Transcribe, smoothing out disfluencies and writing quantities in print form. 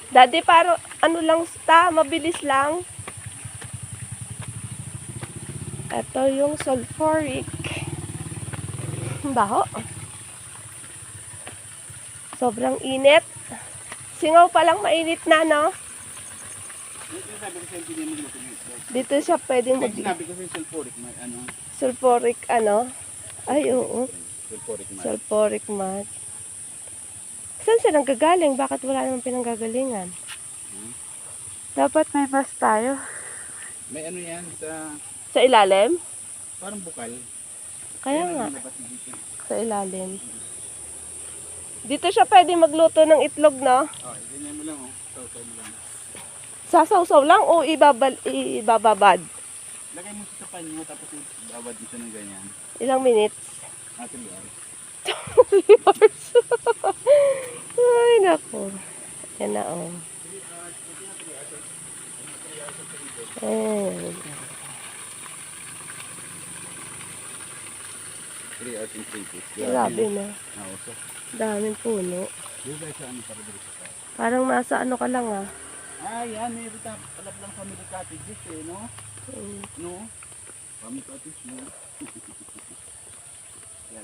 Daddy, parang ano lang sta, mabilis lang. Ito yung sulfuric. Ang baho. Sobrang init. Singaw pa lang mainit na, no? Dito siya pwedeng mag... Sinabi ko sa sulfuric, may ano? Sulfuric, ano? Ay, oo. Sulfuric man. Sulfuric mud. Saan siya nanggagaling? Bakit wala namang pinanggagalingan? Dapat may bus tayo. May ano yan sa, Sa ilalim? parang bukal. Kaya Yan ang nga, nilabas dito. sa ilalim. Dito siya pwede magluto ng itlog, no? Oh, ganyan mo lang oh. Saw mo lang. Sasawsaw lang o ibababad? Lagay mo sa panyo tapos ibabad mo siya ng ganyan. Ilang minutes? Natin yan. Ay, naku. Yan na, oh. Ayan. 3 hours and 3 days. Grabe na. So, Daming puno. yung guys, ano para dito sa taas. Parang nasa ano ka lang, ah. Ah, yan. May palap lang family cottages eh, no? Mm. No? Family cottage, no? Yeah,